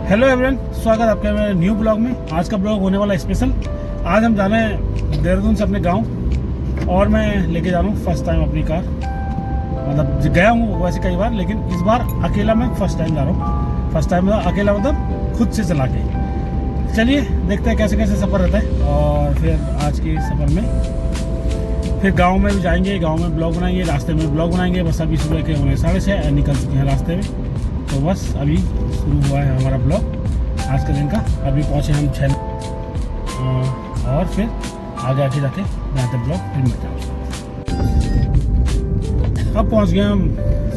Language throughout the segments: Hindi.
हेलो एवरीवन, स्वागत आपके मेरे न्यू ब्लॉग में। आज का ब्लॉग होने वाला स्पेशल। आज हम जा रहे हैं देहरादून से अपने गांव और मैं लेके जा रहा हूँ फर्स्ट टाइम अपनी कार। मतलब गया हूँ वैसे कई बार, लेकिन इस बार अकेला मैं फर्स्ट टाइम जा रहा हूँ। फर्स्ट टाइम अकेला मतलब खुद से चला के। चलिए देखते हैं कैसे कैसे सफ़र रहता है। और फिर आज के सफ़र में फिर गाँव में भी जाएंगे, गाँव में ब्लॉग बनाएंगे, रास्ते में ब्लॉग बनाएंगे। बस अभी सुबह के 6:30 निकल चुके हैं रास्ते में, तो बस अभी शुरू हुआ है हमारा ब्लॉग आज के दिन का। अभी पहुँचे हम 6 और फिर आगे जाके बनाते ब्लॉग फिर मिलते हैं। अब पहुँच गए हम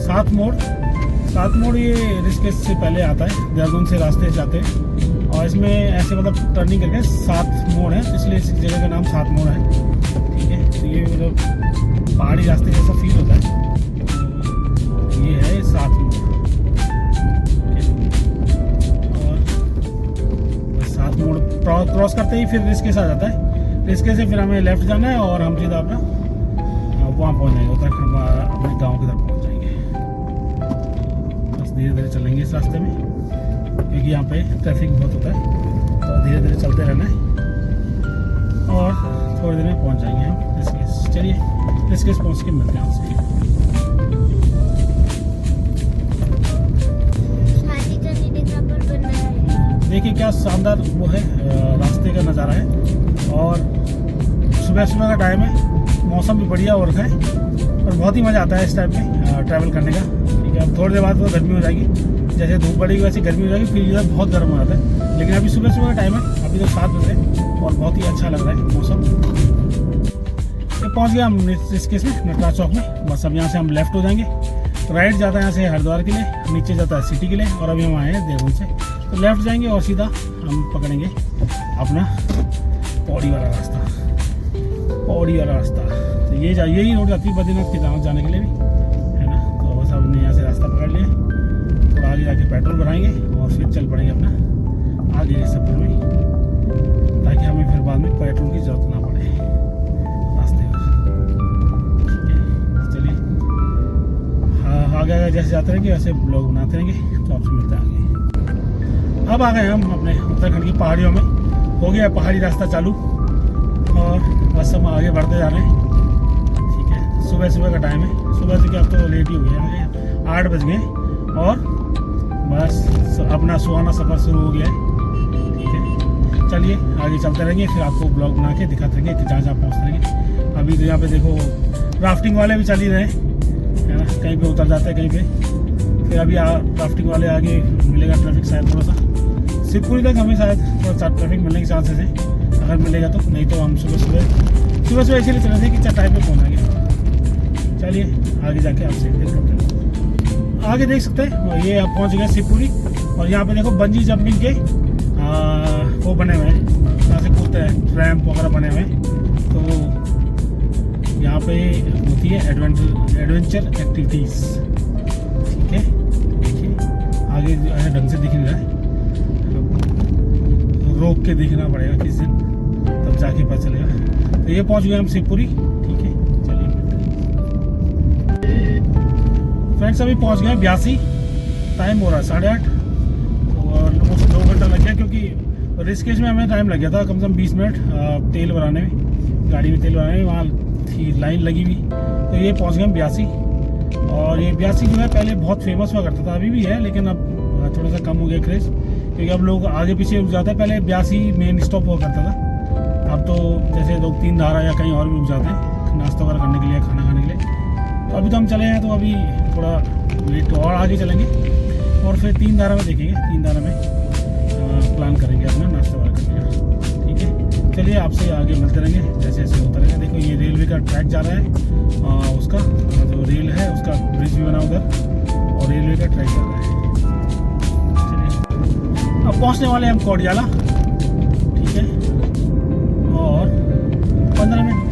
7 मोड़। ये ऋषिकेश से पहले आता है, देहरादून से रास्ते से जाते हैं और इसमें ऐसे मतलब टर्निंग करके 7 मोड़ है, इसलिए इस जगह का नाम 7 मोड़ है। ठीक है, तो ये मतलब पहाड़ी रास्ते जैसा फील होता है। तो ये है 7 मोड़। मोड़ क्रॉस करते ही फिर ऋषिकेश आ जाता है। ऋषिकेश से फिर हमें लेफ्ट जाना है और हम सीधा अपना वहाँ पहुँच जाएंगे, उत्तराखंड अपने गाँव की तरफ पहुँच जाएंगे। बस धीरे धीरे चलेंगे इस रास्ते में, क्योंकि यहाँ पे ट्रैफिक बहुत होता है, तो धीरे धीरे चलते रहना है और थोड़ी देर में पहुँच जाएंगे हम ऋषिकेश। चलिए ऋषिकेश पहुँच के मिलते हैं आपसे। देखिए क्या शानदार वो है, रास्ते का नज़ारा है और सुबह का टाइम है, मौसम भी बढ़िया हो रखा है और बहुत ही मज़ा आता है इस टाइम पे ट्रैवल करने का। ठीक है, अब थोड़ी देर बाद तो गर्मी हो जाएगी, जैसे धूप बढ़ेगी वैसे गर्मी हो जाएगी, फिर इधर बहुत गर्म हो जाता है। लेकिन अभी सुबह का टाइम है, अभी तो 7 बजे और बहुत ही अच्छा लग रहा है मौसम। ये पहुँच गया हम ऋषिकेश में, नटराज चौक में। बस अब यहाँ से हम लेफ्ट हो जाएंगे, राइट जाता है यहाँ से हरिद्वार के लिए, नीचे जाता है सिटी के लिए, और अभी हम आए हैं देहरादून से, तो लेफ्ट जाएंगे और सीधा हम पकड़ेंगे अपना पौड़ी वाला रास्ता। तो ये यही रोड जाती है बद्रीनाथ केदारनाथ जाने के लिए भी, है ना। तो बस हमने यहाँ से रास्ता पकड़ लिया, थोड़ा आगे जाके पेट्रोल भराएंगे और फिर चल पड़ेंगे अपना आगे सफर में, ताकि हमें फिर बाद में पेट्रोल की जरूरत ना पड़े रास्ते में। ठीक है, चलिए आगे जैसे जाते रहेंगे वैसे ब्लॉग बनाते रहेंगे, तो आपसे मिलते हैं आगे। अब आ गए हम अपने उत्तराखंड की पहाड़ियों में, हो गया पहाड़ी रास्ता चालू और बस हम आगे बढ़ते जा रहे हैं। ठीक है, सुबह का टाइम है, सुबह से क्या अब तो लेट ही हो गया, 8 बज गए और बस अपना सुहाना सफ़र शुरू हो गया है। ठीक है, चलिए आगे चलते रहेंगे, फिर आपको ब्लॉग बना के दिखाते रहेंगे कि जहाँ पहुँचते रहेंगे। अभी तो यहाँ पे देखो राफ्टिंग वाले भी चल ही रहे हैं, है ना, कहीं पे उतर जाते हैं कहीं पे। फिर अभी राफ्टिंग वाले आगे मिलेगा ट्रैफिक शायद थोड़ा सा, शिवपुरी तक हमें शायद थोड़ा सा ट्रैफिक मिलने के चांसेस है, अगर मिलेगा तो। नहीं तो हम सुबह इसीलिए चले थे कि टाइम पे पहुँचाएंगे। चलिए आगे जाके आपसे फिर करते हैं। आगे देख सकते हैं ये आप पहुँच गए शिवपुरी, और यहाँ पे देखो बंजी जंपिंग के वो बने हुए हैं, यहाँ से कूदते हैं, रैंप वगैरह बने हुए हैं। तो यहाँ पे होती है एडवेंचर एक्टिविटीज़। ठीक है, देखिए आगे ऐसे ढंग से दिख नहीं रहा है, रोक के देखना पड़ेगा किस दिन, तब जाके पता चलेगा। तो ये पहुंच गए हम शिवपुरी। ठीक है, चलिए फ्रेंड्स अभी पहुंच गए 82, टाइम हो रहा है 8:30 और ऑलमोस्ट 2 घंटा लग गया, क्योंकि ऋषिकेश में हमें टाइम लग गया था कम से कम 20 मिनट तेल भराने में, गाड़ी में तेल भराने में, वहाँ थी लाइन लगी हुई। तो ये पहुँच गए हम 82, और ये 82 जो है पहले बहुत फेमस हुआ करता था, अभी भी है लेकिन अब थोड़ा सा कम हो गया क्रेज़, क्योंकि अब लोग आगे पीछे रुक जाते हैं। पहले 82 मेन स्टॉप हुआ करता था, अब तो जैसे लोग 3 धारा या कहीं और भी रुक जाते हैं नाश्ता वगैरह करने के लिए, खाना खाने के लिए। तो अभी तो हम चले हैं, तो अभी थोड़ा लेट और आगे चलेंगे और फिर 3 धारा में देखेंगे, 3 धारा में प्लान करेंगे अपना नाश्ता वगैरह करने का। ठीक है, चलिए आपसे आगे मिलते रहेंगे जैसे जैसे होता रहेगा। देखो ये रेलवे का ट्रैक जा रहा है, उसका जो रेल है उसका ब्रिज भी बना उधर, और रेलवे का ट्रैक जा रहा है। अब पहुंचने वाले हम कोडियाला। ठीक है, और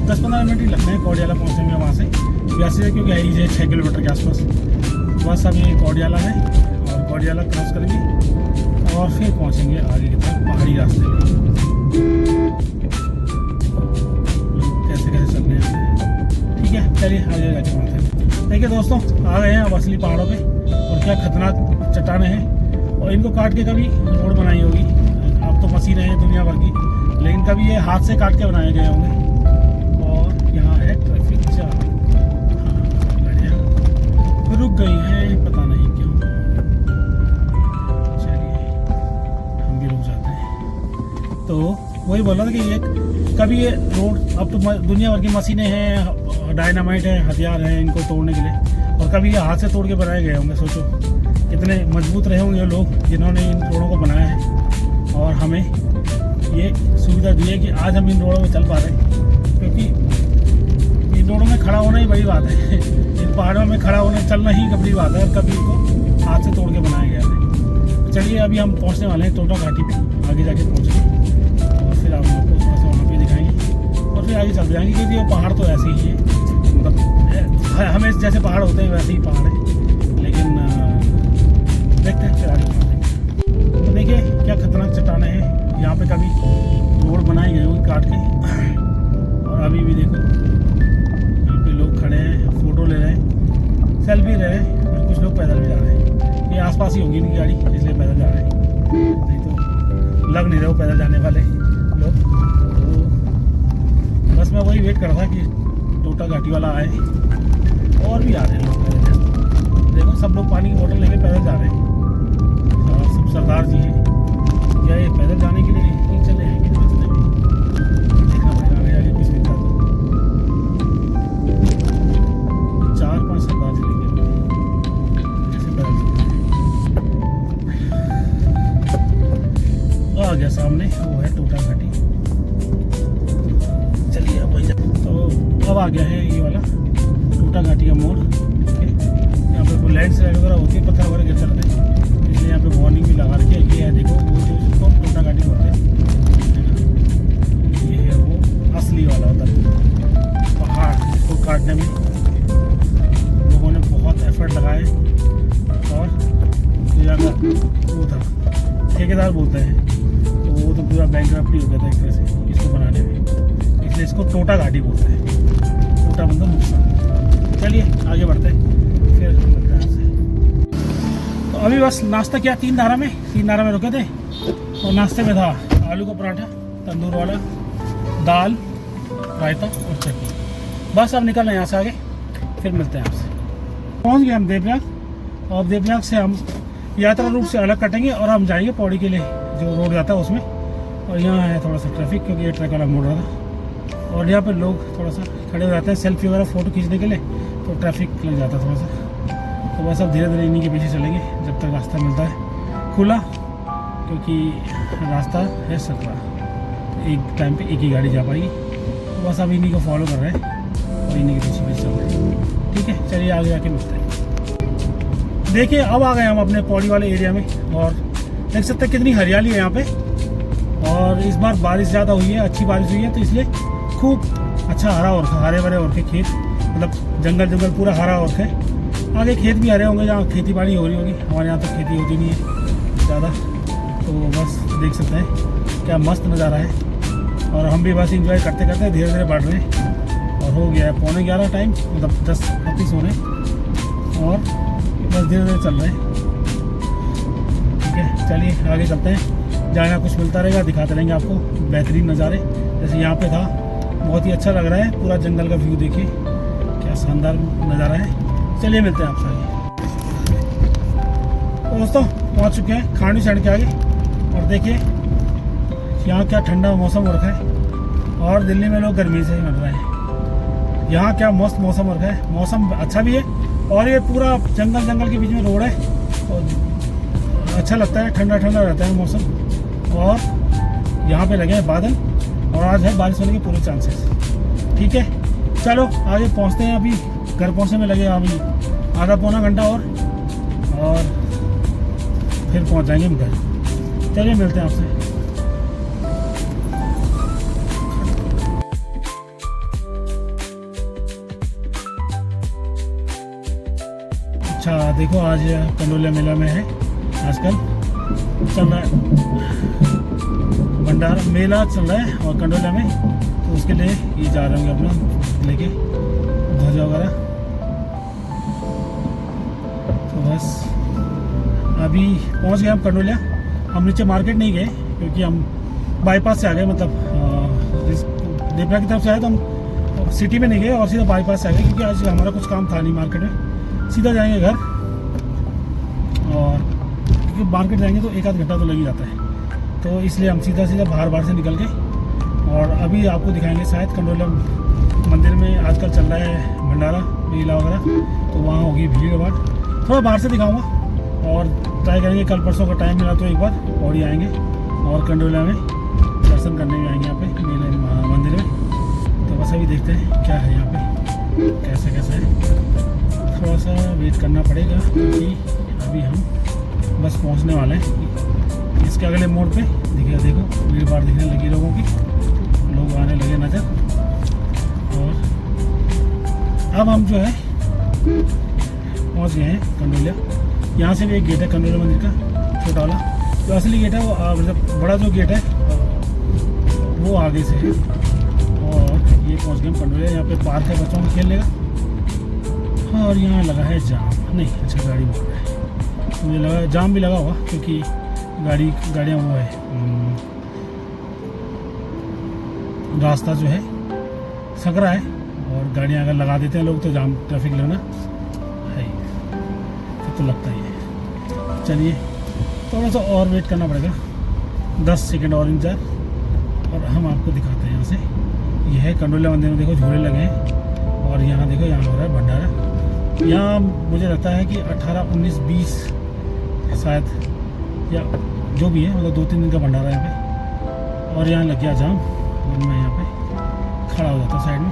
10-15 मिनट ही लगते हैं कोडियाला पहुंचने में वहाँ से, वैसे क्योंकि है ही 6 किलोमीटर के आसपास। बस अब ये कोडियाला है और कोडियाला क्रॉस करेंगे और फिर पहुंचेंगे आगे की तरफ पहाड़ी रास्ते में। कैसे चल रहे हैं। ठीक है, चलिए आगे जाके पहुँचते हैं। देखिए दोस्तों, आ गए हैं अब असली पहाड़ों पे, और क्या खतरनाक चट्टानें हैं और इनको काट के कभी रोड बनाई होगी। अब तो मशीनें हैं दुनिया भर की, लेकिन कभी ये हाथ से काट के बनाए गए होंगे। और यहाँ है ट्रैफिक जाम, गाड़ियाँ रुक गई हैं, पता नहीं क्यों। चलिए हम भी रुक जाते हैं। तो वही बोल रहा था कि ये कभी ये रोड, अब तो दुनिया भर की मशीनें हैं, डायनामाइट है, हथियार हैं इनको तोड़ने के लिए, और कभी ये हाथ से तोड़ के बनाए गए होंगे। सोचो कितने मजबूत रहे होंगे लोग जिन्होंने इन रोडों को बनाया है, और हमें ये सुविधा दी है कि आज हम इन रोडों में चल पा रहे हैं। क्योंकि इन रोडों में खड़ा होना ही बड़ी बात है इन पहाड़ों में खड़ा होना, चलना ही बड़ी बात है, और कभी इनको हाथ से तोड़ के बनाया गया है। तो चलिए अभी हम पहुँचने वाले हैं टोटा घाटी पे, आगे जाके पहुँचेंगे और फिर आप आपको थोड़ा सा वहाँ पर दिखाएंगे, और फिर आगे चल जाएंगे। क्योंकि वो पहाड़ तो ऐसे ही है, मतलब हमें जैसे पहाड़ होते हैं वैसे ही पहाड़ है, लेकिन देखते हैं फिर आगे पहुँचेंगे। तो देखिए क्या खतरनाक चट्टानें हैं यहाँ पे, कभी रोड बनाई गई होगी काट के। और अभी भी देखो यहाँ पे लोग खड़े हैं, फ़ोटो ले रहे हैं, सेल्फी ले रहे हैं, और कुछ लोग पैदल भी जा रहे हैं। ये आसपास ही होगी इनकी गाड़ी, इसलिए पैदल जा रहे हैं, नहीं तो लग नहीं रहे हो पैदल जाने वाले लोग। तो बस मैं वही वेट कर रहा था कि टोटा घाटी वाला आए, और भी आ रहे हैं लोग पैदल। देखो सब लोग पानी की बोतल लेके पैदल जा रहे हैं, और सब सरदार जी हैं। क्या ये पैदल जाने के लिए नहीं चले हैं कि रास्ते में? देखना पड़ेगा आगे जाके कुछ दिखता तो। 4-5 सरदार जी लेके ऐसे पैदल आ गया सामने, वो है टोटा घाटी। चलिए अब वही तो अब आ गया है ये वाला टोटा घाटी का मोड़। यहाँ पे लैंडस्लाइड वगैरह होती है, पत्थर वगैरह गिर जाते हैं, इसलिए यहाँ पे वार्निंग भी लगा रखी है। ये है देखो वो जो जिसको टोटा घाटी बोलते हैं, ये है वो असली वाला उधर पहाड़, जिसको काटने में लोगों ने बहुत एफर्ट लगाए। और जो यहाँ वो था ठेकेदार बोलते हैं, तो वो तो पूरा बैंकरप्टी हो गया था एक तरह से इसको बनाने में, इसलिए इसको टोटा घाटी बोलते हैं। टोटा मतलब नुकसान। चलिए आगे बढ़ते हैं, फिर मिलते हैं आपसे। तो अभी बस नाश्ता किया तीन धारा में रुके थे, और नाश्ते में था आलू का पराठा तंदूर वाला, दाल, रायता और चटनी। बस अब निकल रहे हैं यहाँ से आगे, फिर मिलते हैं आपसे। पहुँच गए हम देवप्रयाग, और देवप्रयाग से हम यात्रा रूट से अलग कटेंगे और हम जाएंगे पौड़ी के लिए, जो रोड जाता है उसमें। और यहाँ है थोड़ा सा ट्रैफिक, क्योंकि ये ट्रक वाला मोड़ रहा था, और यहाँ पे लोग थोड़ा सा खड़े हो जाते हैं सेल्फी वगैरह फ़ोटो खींचने के लिए, तो ट्रैफिक लग जाता है थोड़ा सा। तो बस अब धीरे धीरे इन्हीं के पीछे चलेंगे जब तक रास्ता मिलता है खुला, क्योंकि रास्ता है सकरा, एक टाइम पे एक ही गाड़ी जा पाएगी। तो बस अब इन्हीं को फॉलो कर रहे हैं और इन्हीं के पीछे पीछे चल रहे हैं। ठीक है, चलिए आगे जाके मिलते हैं। देखिए अब आ गए हम अपने पौड़ी वाले एरिया में, और देख सकते हैं कितनी हरियाली है यहाँ पे। और इस बार बारिश ज़्यादा हुई है, अच्छी बारिश हुई है, तो इसलिए खूब अच्छा हरा और हरे भरे और के खेत, मतलब जंगल पूरा हरा और है। आगे खेत भी हरे होंगे जहाँ खेती बाड़ी हो रही होगी, हमारे यहाँ तो खेती होती नहीं है ज़्यादा। तो बस देख सकते हैं क्या मस्त नज़ारा है, और हम भी बस इंजॉय करते करते धीरे धीरे बढ़ रहे हैं। और हो गया है 11:15 टाइम, मतलब 10:35 हो रहे हैं, और बस धीरे धीरे चल रहे हैं। ठीक है, चलिए आगे चलते हैं, जाना कुछ मिलता रहेगा, दिखाते रहेंगे आपको बेहतरीन नज़ारे। जैसे यहाँ पे था, बहुत ही अच्छा लग रहा है, पूरा जंगल का व्यू देखिए क्या शानदार नज़ारा है। चलिए मिलते हैं आपसे आगे। तो दोस्तों पहुँच चुके हैं खांडवी साइड के आगे, और देखिए यहाँ क्या ठंडा मौसम हो रखा है, और दिल्ली में लोग गर्मी से ही मर रहे हैं। यहाँ क्या मस्त मौसम हो रखा है, मौसम अच्छा भी है, और ये पूरा जंगल के बीच में रोड है, और अच्छा लगता है, ठंडा ठंडा रहता है मौसम। और यहाँ पे लगे हैं बादल, और आज है बारिश होने के पूरे चांसेस। ठीक है, चलो आगे पहुँचते हैं। अभी घर पहुँचने में लगेगा अभी आधा पौना घंटा और फिर पहुँच जाएंगे हम घर। चलिए मिलते हैं आपसे। अच्छा देखो, आज कंडोलिया मेला में है, आजकल चल रहा है भंडारा मेला चल रहा है, और कंडोलिया में, तो उसके लिए ये जा रहे होंगे अपना लेके ध्वजा वगैरह। तो बस अभी पहुंच गए हम कंडोलिया। हम नीचे मार्केट नहीं गए क्योंकि हम बाईपास से आ गए, मतलब देवरा की तरफ से आए तो हम सिटी में नहीं गए और सीधा बाईपास से आ गए क्योंकि आज हमारा कुछ काम था नहीं मार्केट में। सीधा जाएंगे घर, और क्योंकि मार्केट जाएंगे तो 1 आध घंटा तो लग ही जाता है, तो इसलिए हम सीधा बाहर से निकल गए। और अभी आपको दिखाएंगे शायद कंडोलिया मंदिर में आजकल चल रहा है भंडारा मेला वगैरह, तो वहाँ होगी भीड़ भाड़। थोड़ा बाहर से दिखाऊंगा और ट्राई करेंगे कल परसों का टाइम मिला तो एक बार और ही आएंगे और कंडोलिया में दर्शन करने भी आएंगे यहाँ पे मेले मंदिर में। तो बस अभी देखते हैं क्या है यहाँ पे, कैसे है। थोड़ा सा वेट करना पड़ेगा क्योंकि अभी हम बस पहुँचने वाले हैं। इसके अगले मोड़ पे देखो भीड़ भाड़ दिखने लगी लोगों की, लोग आने लगे नज़र। और अब हम जो है पहुंच गए हैं कंडोलिया। यहाँ से भी एक गेट है कंडोलिया मंदिर का, छोटा वाला। जो असली गेट है वो मतलब बड़ा जो गेट है वो आगे से है। और ये पहुंच गए हम कंडोलिया। यहाँ पे पार्क है बच्चों को खेलने का, और यहाँ लगा है जाम। नहीं, अच्छा गाड़ी बोल रहा है, मुझे लगा जाम भी लगा हुआ क्योंकि गाड़ियाँ वो है, रास्ता जो है सकरा है और गाड़ियाँ अगर लगा देते हैं लोग तो जाम ट्रैफिक लगना है, तो लगता ही है। चलिए थोड़ा सा और वेट करना पड़ेगा, 10 सेकंड और इंतजार, और हम आपको दिखाते हैं यहाँ से। ये है कंडोलिया मंदिर में, देखो झूले लगे हैं और यहाँ देखो यहाँ हो रहा है भंडारा। यहाँ मुझे लगता है कि 18, 19, 20 शायद, या जो भी है, मतलब 2-3 दिन का भंडारा यहाँ पे। और यहाँ लग गया जाम और मैं यहाँ पे खड़ा हो जाता हूँ साइड में।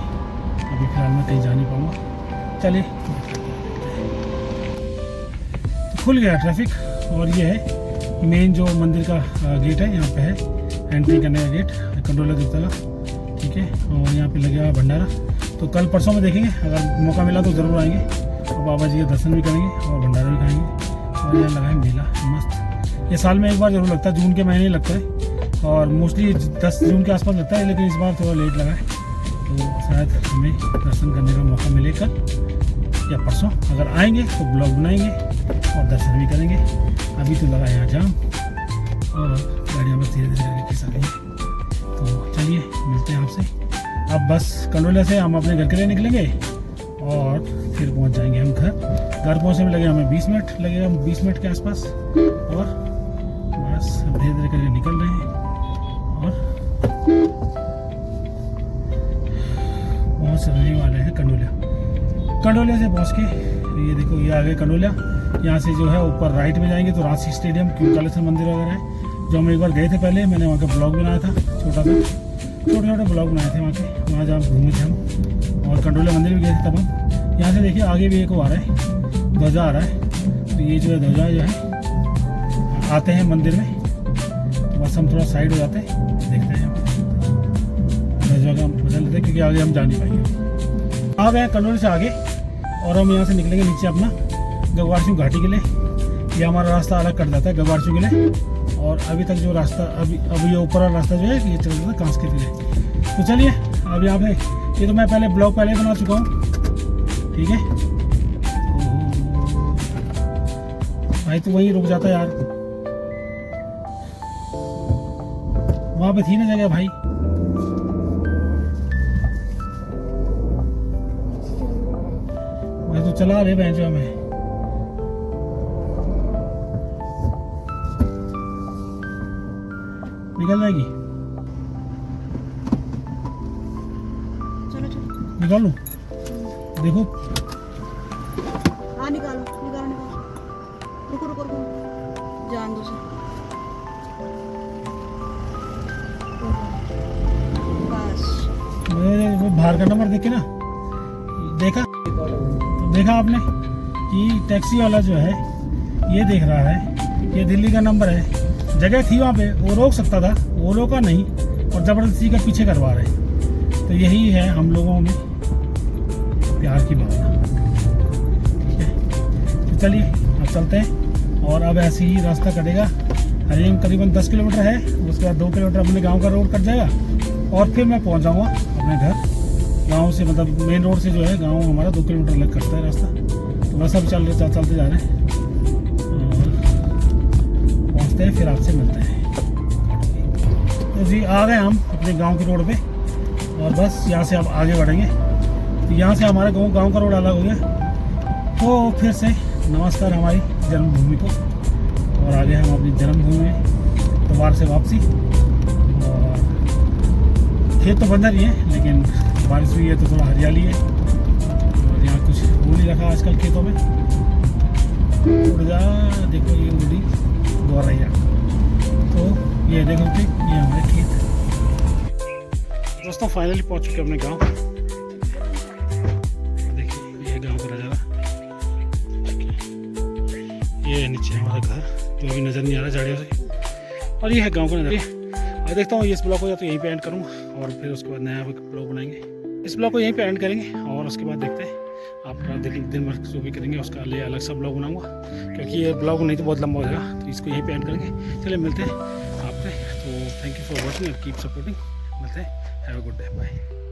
अभी फिलहाल मैं कहीं जा नहीं पाऊँगा। चलिए, तो खुल गया ट्रैफिक और ये है मेन जो मंदिर का गेट है, यहाँ पे है एंट्री करने का गेट कंडोलिया देवता का, ठीक है। और यहाँ पे लगे हुआ भंडारा, तो कल परसों में देखेंगे, अगर मौका मिला तो ज़रूर आएंगे और बाबा जी का दर्शन भी करेंगे और भंडारा भी खाएंगे। और यहाँ लगा है मेला मस्त, ये साल में एक बार जरूर लगता है, जून के महीने लगता है और मोस्टली 10 जून के आसपास लगता है, लेकिन इस बार थोड़ा लेट लगा है, तो शायद हमें दर्शन करने का मौका मिले कल या परसों। अगर आएंगे तो ब्लॉग बनाएंगे और दर्शन भी करेंगे। अभी तो लगा यहाँ जाम और गाड़ियाँ बस धीरे करके खिसक रही हैं। तो चलिए मिलते हैं आपसे। अब बस कंडोलिया से हम अपने घर के लिए निकलेंगे और फिर पहुँच जाएंगे हम घर। घर पहुँचने में लगेगा हमें 20 मिनट लगेगा, 20 मिनट के आसपास। और बस धीरे करके निकल रहे हैं और पहुँच रहने वाले हैं कंडोलिया से पहुँच के ये देखो ये आ गए कंडोलिया। यहाँ से जो है ऊपर राइट में जाएंगे तो रांची स्टेडियम, क्यूकालेश्वर मंदिर वगैरह है, जो हम एक बार गए थे पहले। मैंने वहाँ का ब्लॉग बनाया था, छोटे ब्लॉग बनाए थे वहाँ जहाँ घूमे थे हम। और कंडोलिया मंदिर भी गए थे तब हम। यहाँ से देखिए आगे भी एक आ रहा है, ध्वजा आ रहा है, तो ये जो है ध्वजा जो है आते हैं मंदिर में, तो बस हम थोड़ा साइड हो जाते हैं, देखते हैं ध्वजा का मजा लेते हैं क्योंकि आगे हम जा नहीं पाएंगे। आ गए कंडोलिया से आगे और हम यहाँ से निकलेंगे नीचे अपना गगवारसिंह घाटी के लिए। ये हमारा रास्ता अलग कट जाता है गगवारसिंह के लिए, और अभी तक जो रास्ता अभी ये ऊपर वाला रास्ता जो है ये चल रहा था कांस के लिए। तो चलिए अब यहाँ पे ये तो मैं पहले ब्लॉग पहले बना चुका हूँ, ठीक है। भाई तो वहीं रुक जाता है यार, वहाँ पे थी ना जगह भाई। मैं तो चला रहे भैंस में। निकल जाएगी, चलो निकाल लूं, देखो। हाँ निकालो, रुको जान दो बस। वो बाहर का नंबर देख के ना देखा आपने कि टैक्सी वाला जो है ये देख रहा है, ये दिल्ली का नंबर है। जगह थी वहाँ पे, वो रोक सकता था, वो रोका नहीं और ज़बरदस्ती का पीछे करवा रहे। तो यही है हम लोगों में प्यार की भावना, ठीक है। तो चलिए अब चलते हैं और अब ऐसे ही रास्ता कटेगा। हरियम करीबन 10 किलोमीटर है, उसके बाद 2 किलोमीटर अपने गांव का रोड कट जाएगा और फिर मैं पहुंच जाऊंगा अपने घर। गांव से मतलब मेन रोड से जो है गांव हमारा 2 किलोमीटर लग कटता है रास्ता। तो बस अब चलते जा रहे हैं। देखते हैं, फिर आपसे मिलते हैं। तो जी आ गए हम अपने गांव की रोड पे और बस यहाँ से अब आगे बढ़ेंगे। तो यहाँ से हमारे गांव का रोड अलग हो गया। तो फिर से नमस्कार हमारी जन्मभूमि को, और आगे हम अपनी जन्मभूमि में दोबारा से वापसी। और खेत तो बंद ही है, लेकिन बारिश हुई है तो थोड़ा हरियाली है, और यहाँ कुछ हो नहीं रखा आजकल खेतों में। उड़ जा, देखो ये उड़ी दौड़ रही है। तो ये देखो कि ये हमारे खेत। दोस्तों फाइनली पहुँच चुके अपने गाँव। देखिए ये गाँव का नज़ारा, ये नीचे हमारा घर जो अभी नज़र नहीं आ रहा झाड़ियों से, और ये है गांव का नज़ारा। और देखता हूँ ये इस ब्लॉग को या तो यहीं पे एंड करूँगा, और फिर उसके बाद नया ब्लॉग बनाएंगे। इस ब्लॉग को यहीं पे एंड करेंगे, और उसके बाद देखते हैं आप दिन भर जो भी करेंगे उसका लिए अलग सा ब्लॉग बनाऊँगा, क्योंकि ये ब्लॉग नहीं तो बहुत लंबा हो जाएगा। तो इसको यहीं पे एंड करेंगे। चलिए मिलते हैं आपसे। तो thank you for watching and keep supporting. मिलते हैं। Have a good day, bye.